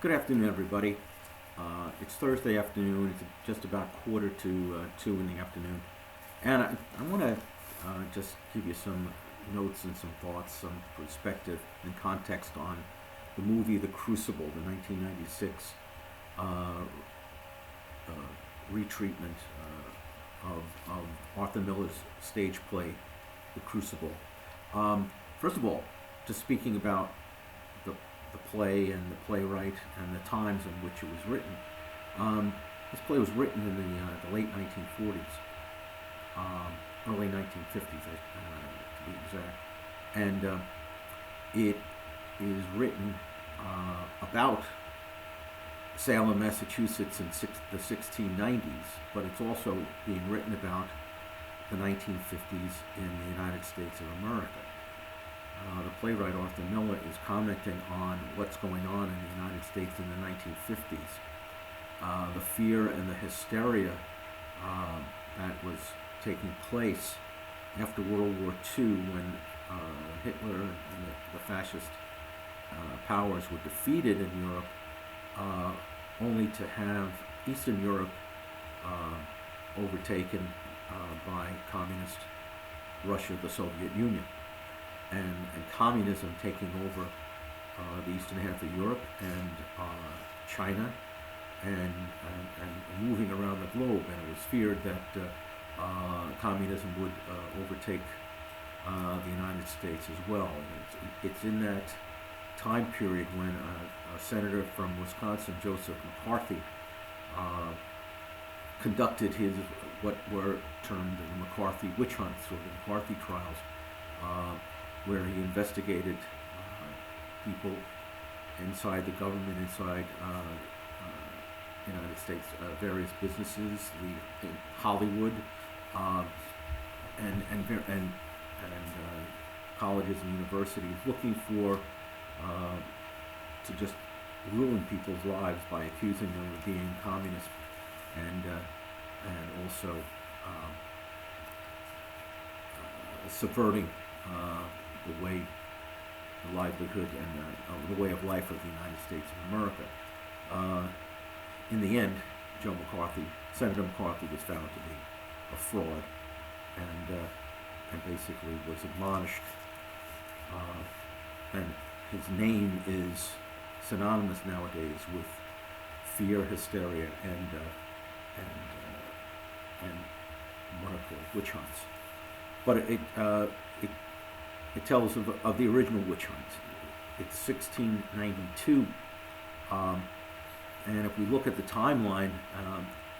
Good afternoon, everybody. It's Thursday afternoon. It's just about quarter to 2 in the afternoon. And I want to just give you some notes and some thoughts, some perspective and context on the movie The Crucible, the 1996 uh, uh, retreatment of Arthur Miller's stage play, The Crucible. First of all, just speaking about the play and the playwright and the times in which it was written. This play was written in the late 1940s, early 1950s, to be exact, and it is written about Salem, Massachusetts in the 1690s, but it's also being written about the 1950s in the United States of America. The playwright Arthur Miller is commenting on what's going on in the United States in the 1950s, the fear and the hysteria that was taking place after World War II when Hitler and the fascist powers were defeated in Europe, only to have Eastern Europe overtaken by communist Russia, the Soviet Union. And communism taking over the eastern half of Europe and China and moving around the globe. And it was feared that communism would overtake the United States as well. And it's in that time period when a senator from Wisconsin, Joseph McCarthy, conducted what were termed the McCarthy witch hunts or the McCarthy trials, where he investigated people inside the government, inside United States, various businesses, in Hollywood, and colleges and universities, looking for to just ruin people's lives by accusing them of being communist and also subverting the livelihood and the way of life of the United States of America. In the end, Senator McCarthy was found to be a fraud and basically was admonished. And his name is synonymous nowadays with fear, hysteria, and what are called witch hunts. But it tells of the original witch hunt. It's 1692, and if we look at the timeline,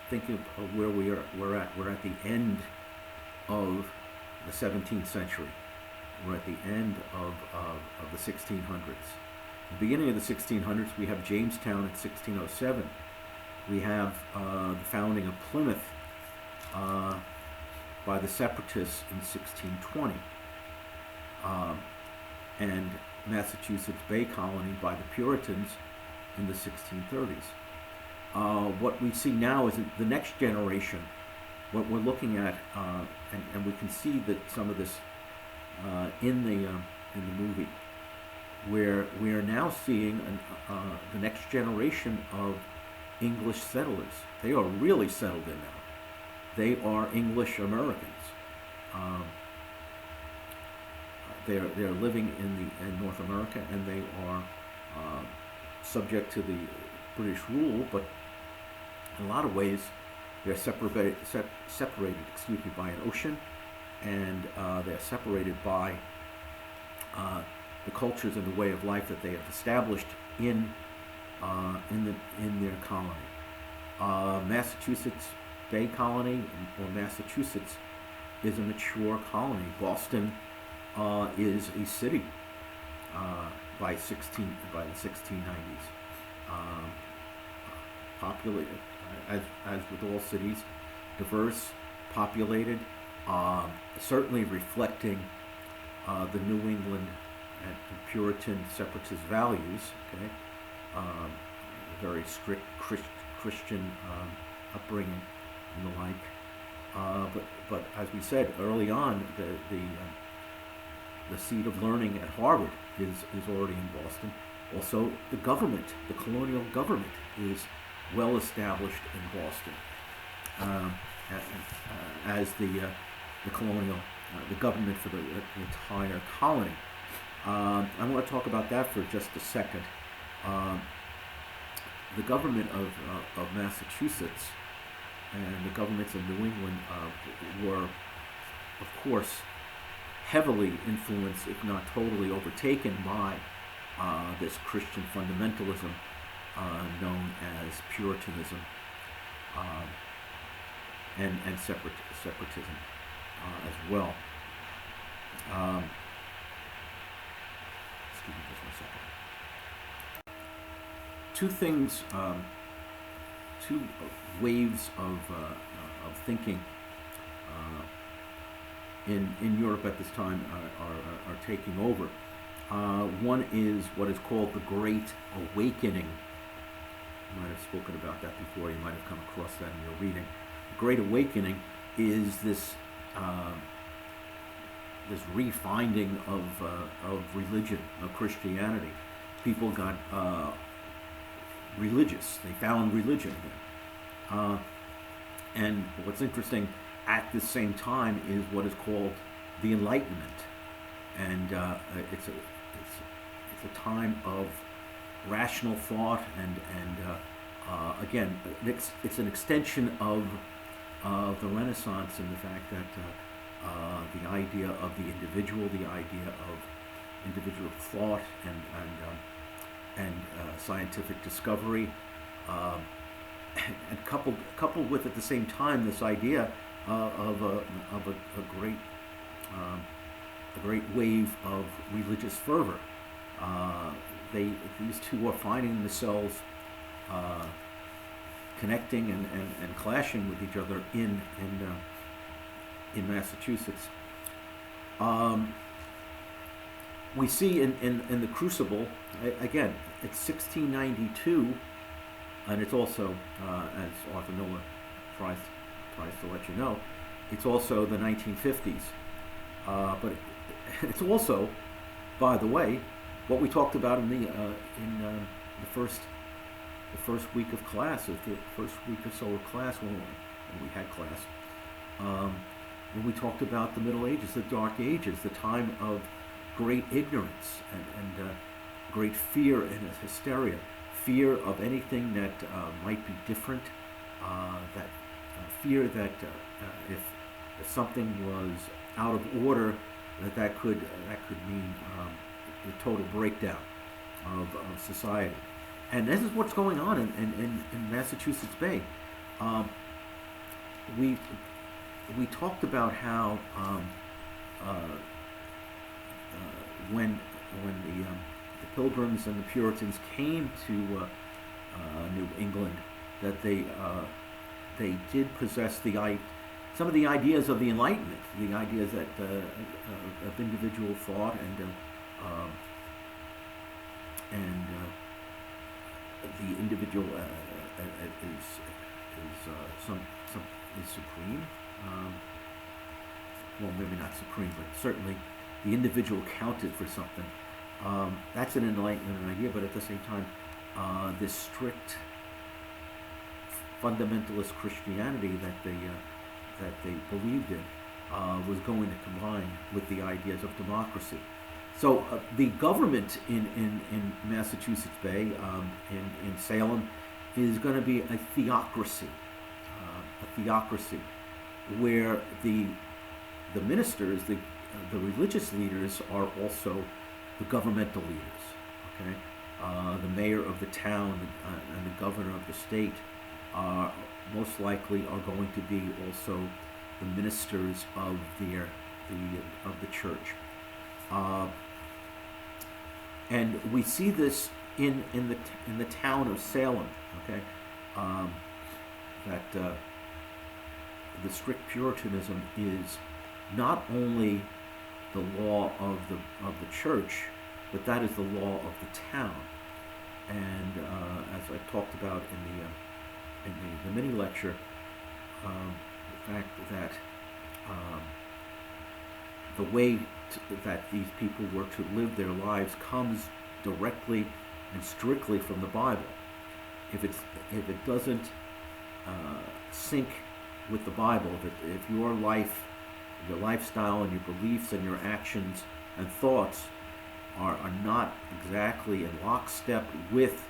think of where we're at. We're at the end of the 17th century. We're at the end of the 1600s. The beginning of the 1600s, we have Jamestown in 1607. We have the founding of Plymouth by the Separatists in 1620. And Massachusetts Bay Colony by the Puritans in the 1630s. What we see now is the next generation. What we're looking at, and we can see that some of this in the movie, where we are now seeing the next generation of English settlers. They are really settled in now. They are English Americans. They're living in North America, and they are subject to the British rule, but in a lot of ways they're separated by an ocean, and they're separated by the cultures and the way of life that they have established in their colony. Massachusetts Bay Colony, or Massachusetts, is a mature colony. Boston is a city by the 1690s. Populated, as with all cities, diverse, populated, certainly reflecting the New England and Puritan separatist values. Okay, very strict Christian upbringing and the like. But as we said early on, the seat of learning at Harvard is already in Boston, Also, the government, the colonial government, is well established in Boston as the colonial, the government for the entire colony. I want to talk about that for just a second. Um, the government of Massachusetts and the governments of New England were, of course, heavily influenced, if not totally overtaken, by this Christian fundamentalism known as Puritanism um, and separatism as well. Um, excuse me just one second. Two things, two waves of thinking in Europe at this time are taking over. One is what is called the Great Awakening. You might have spoken about that before. You might have come across that in your reading. The Great Awakening is this this refinding of religion, of Christianity. People got religious. They found religion again. And what's interesting, at the same time, is what is called the Enlightenment, and it's a time of rational thought, and again, it's an extension of the Renaissance, and the fact that the idea of the individual, the idea of individual thought and scientific discovery, and coupled with at the same time this idea of a great wave of religious fervor. These two are finding themselves connecting and clashing with each other in Massachusetts. We see in the Crucible, again, it's 1692, and it's also, as Arthur Miller tries to let you know, it's also the 1950s. But it's also, by the way, what we talked about in the first week of class, or the first week or so of class, when we had class, when we talked about the Middle Ages, the Dark Ages, the time of great ignorance and great fear and hysteria, fear of anything that might be different, that fear that if something was out of order, that could mean the total breakdown of society. And this is what's going on in Massachusetts Bay. We talked about how when the Pilgrims and the Puritans came to New England, that they did possess some of the ideas of the Enlightenment, the ideas that of individual thought and the individual is supreme. Well, maybe not supreme, but certainly the individual counted for something. That's an Enlightenment idea, but at the same time, this strict fundamentalist Christianity that they believed in was going to combine with the ideas of democracy. So the government in Massachusetts Bay, in Salem, is going to be a theocracy, where the ministers, the religious leaders, are also the governmental leaders. Okay, the mayor of the town and the governor of the state most likely are going to be also the ministers of the church. And we see this in the town of Salem. Okay, that the strict Puritanism is not only the law of the church, but that is the law of the town. And as I talked about in the mini lecture, the fact that the way that these people were to live their lives comes directly and strictly from the Bible. If it doesn't sync with the Bible, if your life, your lifestyle, and your beliefs and your actions and thoughts are not exactly in lockstep with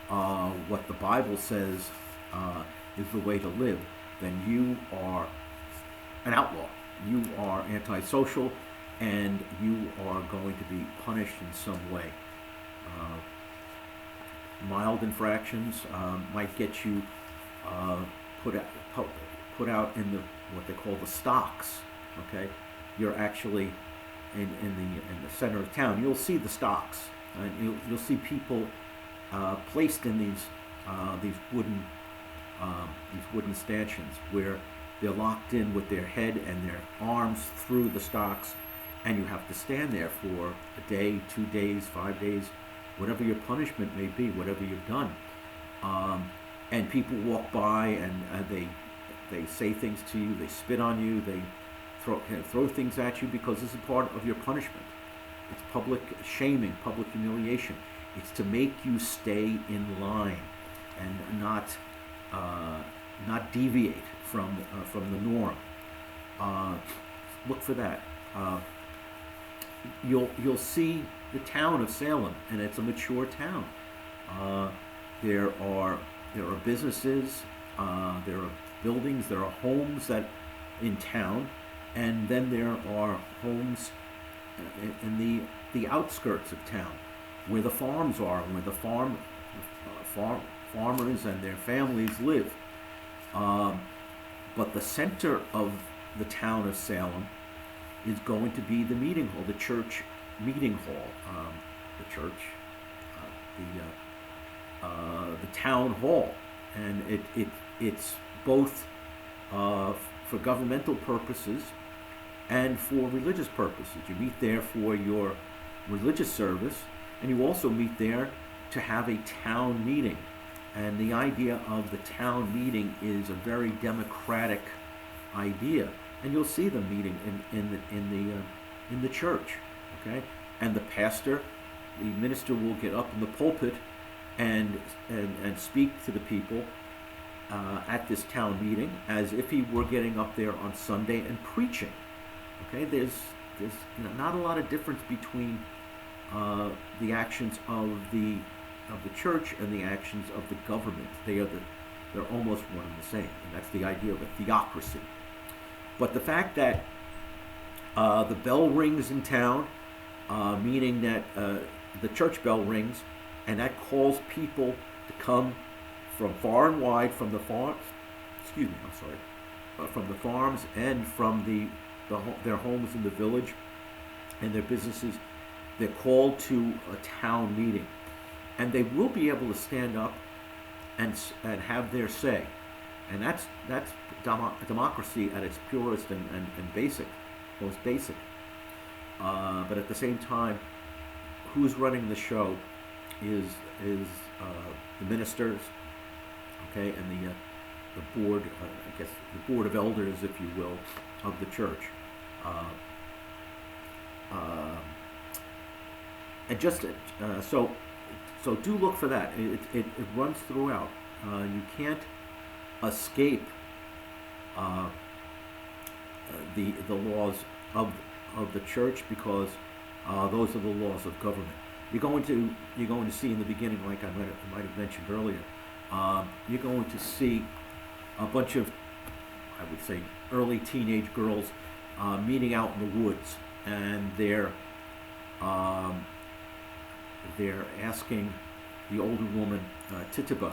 what the Bible says is the way to live, then you are an outlaw. You are antisocial, and you are going to be punished in some way. Mild infractions might get you put out, put out in the what they call the stocks. Okay, you're actually in the center of town. You'll see the stocks, and you'll see people placed in these wooden stanchions where they're locked in with their head and their arms through the stocks, and you have to stand there for a day, 2 days, 5 days, whatever your punishment may be, whatever you've done. And people walk by, and they say things to you, they spit on you, they throw things at you, because this is part of your punishment. It's public shaming, public humiliation. It's to make you stay in line and not deviate from the norm. Look for that. You'll see the town of Salem, and it's a mature town. There are businesses, there are buildings, there are homes that in town, and then there are homes in the outskirts of town, where the farms are, where the farmers and their families live. But the center of the town of Salem is going to be the meeting hall, the church meeting hall, the town hall, and it's both for governmental purposes and for religious purposes. You meet there for your religious service, and you also meet there to have a town meeting. And the idea of the town meeting is a very democratic idea, and you'll see them meeting in the church, okay? And the pastor, the minister, will get up in the pulpit and speak to the people at this town meeting as if he were getting up there on Sunday and preaching. Okay, there's not a lot of difference between the actions of the church and the actions of the government. They're almost one and the same, and that's the idea of a theocracy. But the fact that the bell rings in town, meaning that the church bell rings, and that calls people to come from far and wide, from the farms. From the farms and from their homes in the village and their businesses. They're called to a town meeting, and they will be able to stand up and have their say, and that's democracy at its purest and most basic. But at the same time, who's running the show is the ministers, okay, and the board, I guess the board of elders, if you will, of the church. And just so do look for that. It runs throughout. You can't escape the laws of the church, because those are the laws of government. You're going to see in the beginning, like I might have mentioned earlier, you're going to see a bunch of, I would say, early teenage girls meeting out in the woods, and they're asking the older woman, Tituba,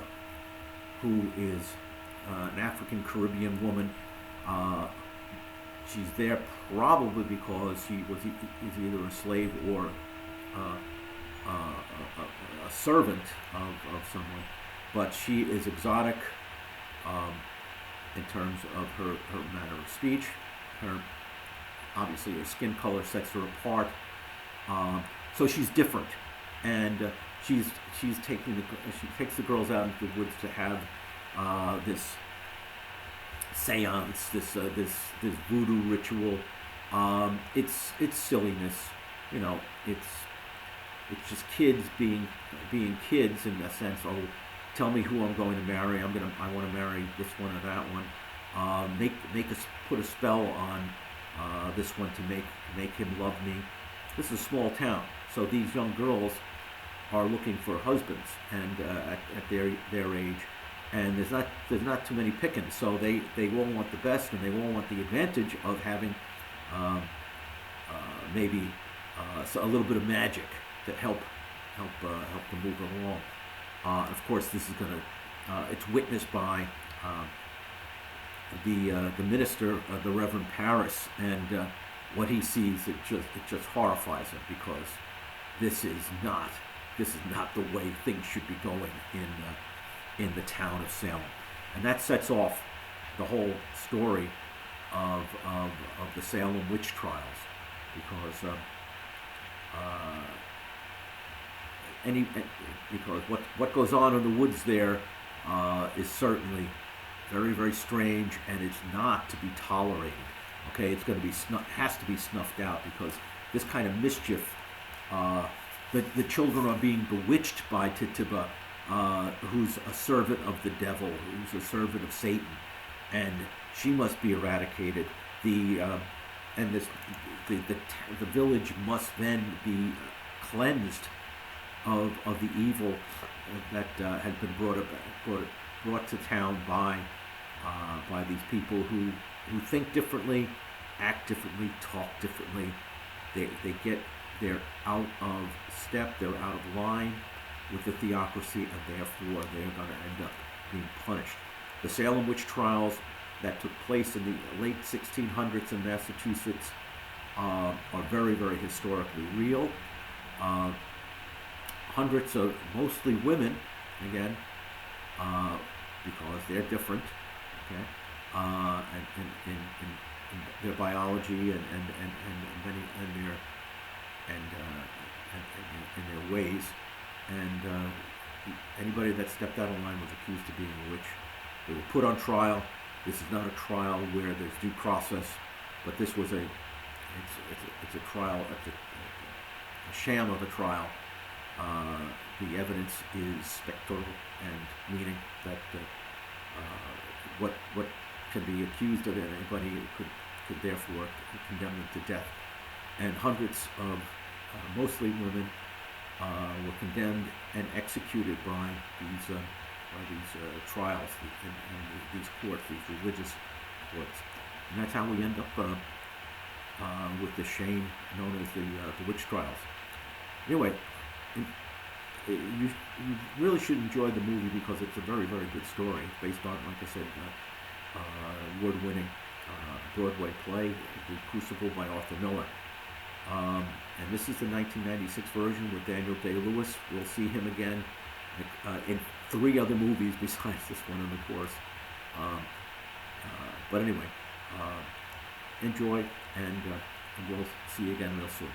who is an African Caribbean woman. She's there probably because she is either a slave or a servant of someone, but she is exotic in terms of her manner of speech. Obviously her skin color sets her apart, so she's different, and she takes the girls out into the woods to have this seance, this voodoo ritual. It's silliness, it's it's just kids being kids in the sense, oh, tell me who I'm going to marry. I want to marry this one or that one. Make us put a spell on this one to make him love me. This is a small town, so these young girls are looking for husbands, and at their age, and there's not too many pickings, so they all want the best, and they all want the advantage of having um, maybe a little bit of magic to help them move along. Of course, this is going to it's witnessed by the minister, the Reverend Paris, and what he sees, it just horrifies him, because this is not the way things should be going in the town of Salem, and that sets off the whole story of the Salem witch trials, because any because what goes on in the woods there is certainly very, very strange, and it's not to be tolerated. Okay, it's going to be has to be snuffed out, because this kind of mischief, the children are being bewitched by Tituba, who's a servant of the devil, who's a servant of Satan, and she must be eradicated. And the village must then be cleansed of the evil that had been brought to town by these people who think differently, act differently, talk differently. They're out of step, they're out of line with the theocracy, and therefore they're going to end up being punished. The Salem witch trials that took place in the late 1600s in Massachusetts are very, very historically real. Hundreds of mostly women, again, because they're different, okay, and in their biology and many and their ways, and anybody that stepped out of line was accused of being a witch. They were put on trial. This is not a trial where there's due process, but this was it's a trial, a sham of a trial. The evidence is spectral, and meaning that what can be accused of anybody could therefore condemn them to death. And hundreds of mostly women were condemned and executed by these trials and these courts, these religious courts. And that's how we end up with the shame known as the witch trials. Anyway, you really should enjoy the movie, because it's a very, very good story. It's based on, like I said, award-winning Broadway play, The Crucible by Arthur Miller. And this is the 1996 version with Daniel Day-Lewis. We'll see him again in 3 other movies besides this one, of course. But anyway, enjoy, and we'll see you again real soon.